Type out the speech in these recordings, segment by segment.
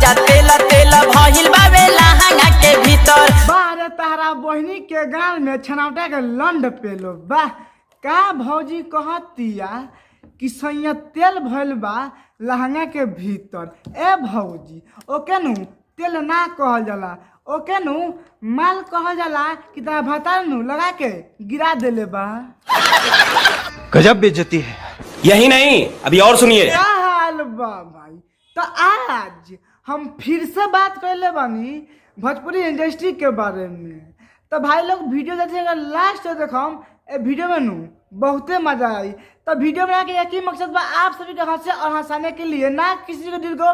राजा तेल तेल भइल बावे लहंगा के भीतर। बारे तारा बहनी के गाल में छनावटा के लंड पेलो बा। का भौजी कहतिया कि सैया तेल भइल बा लहंगा के भीतर। ए भौजी ओके नु तेल ना कहल जाला, ओके नु माल कहल जाला कि तारा भतार नु लगा के गिरा देले बा। गजब बेइज्जती है। यही नहीं, अभी और सुनिए। क्या हाल बा भाई? तो आज हम फिर से बात कर ले बानी भोजपुरी इंडस्ट्री के बारे में। तो भाई लोग वीडियो देखिएगा लास्ट तक देखम। ए वीडियो में नु बहुते मजा आई। तो वीडियो बना के एक ही मकसद बा आप सभी को हंसे और हंसाने के लिए, ना किसी के दिल को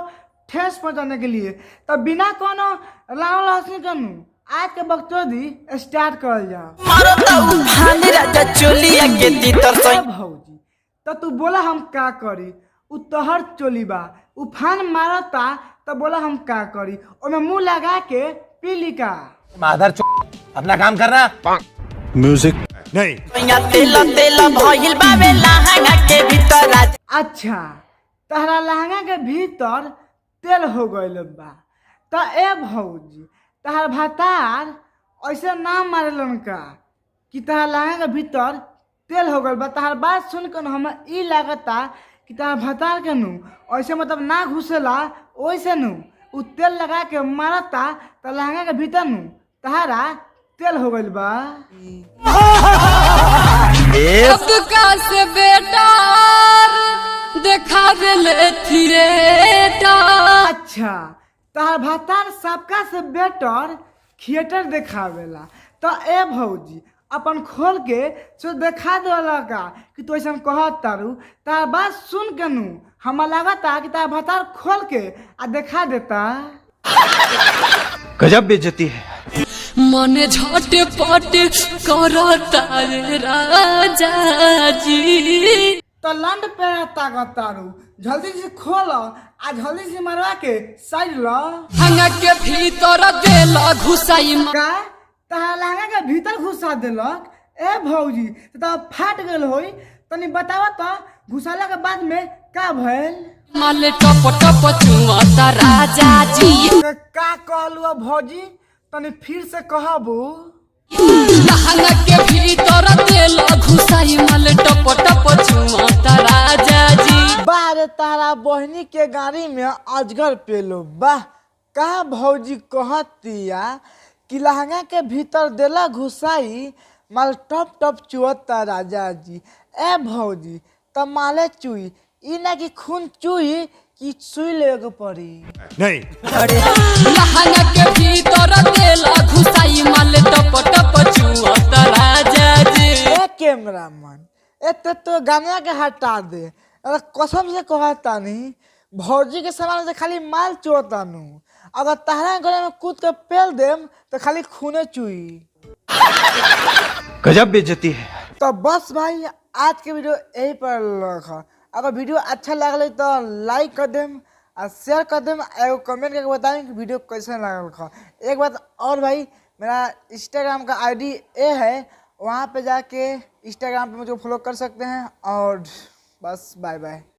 ठेस पहुंचाने के लिए। तो बिना कोनो लाल हंसी कनु आज के बकचोदी स्टार्ट कर जाओ। मारो तो उफान राजा चोलिया के भीतर से। भौजी तो तू बोला हम का करी? उ तोहर चोली बा, उफान मारता तो बोला हम का करी? ओमे मुंह लगा के पीली का। माधर अपना काम करना। म्यूजिक नहीं। तेल तेल भइल बावे लहंगा के भीतर राजा। अच्छा तहरा लहंगा के भीतर तेल हो गइल बा। तो ए भौजी तहर भतार ऐसे ना मारेलन का कि तहरा लहंगा के भीतर तेल हो गइल बा? तहर बात सुन कर हम ई लागता कि तहर भतार के नु ऐसे मतलब ना घुसेला, वैसे नु उ तेल लगा के मारता तो लहंगा के भीतर नु तहरा तेल हो गइल बा। अब का से बेटा देखावे ले थिएटर। अच्छा तहर भतार सबका से बेटर थिएटर देखावेला। तो ए भौजी अपन खोल के सो देखा देला का कि तू ऐसा कहत तारू। तार बात सुन के नु हमें लागता कि तार भतार खोल के आ देखा देता। गजब बेइज्जती है। मने झटपट करता रे राजा जी। तो लंड पे तारू जल्दी से खोलो आ जल्दी से मरवा के साइड लो। लहंगा के भीतर देला घुसाई का तहार लहंगा के भीतर घुसा देलक? ए भौजी तो फाट गेल होई। तनी बतावा तो घुसाला के बाद में का भइल? माले टप टप चुआता राजा जी। का कहलू भौजी? तनी फिर से कहबू। लहंगा के भीतर देला घुसाई माले टप टप चुआता राजा जी। बारे तारा बहनी के गाड़ी में अजगर पेलो बा। का भौजी कहतिया कि लहंगा के भीतर देला घुसाई माल टप टप चुअता राजा जी। ए भौजी त माले चुई ई ना कि खून चुई कि सुई लेवे के पड़ी? नहीं। लहंगा के भीतर देला घुसाई माले टप टप चुआता राजा जी। ए कैमरामैन ए तो गाना के हटा दे। अरे कसम से कहता नहीं भौजी के सामान से खाली माल चुअता नु। अगर तहरा घरे में कूद के पेल देम तो खाली खूने चुई। गजब बेइज्जती है। तो बस भाई आज के वीडियो यही पर रखा। अगर वीडियो अच्छा लगल तो लाइक कर देम और शेयर कर देम। एगो कमेंट करके बताएं कि वीडियो कैसे लगल। एक बात और भाई, मेरा इंस्टाग्राम का आईडी है, वहाँ पे जाके इंस्टाग्राम पे मुझे फॉलो कर सकते हैं। और बस बाय बाय।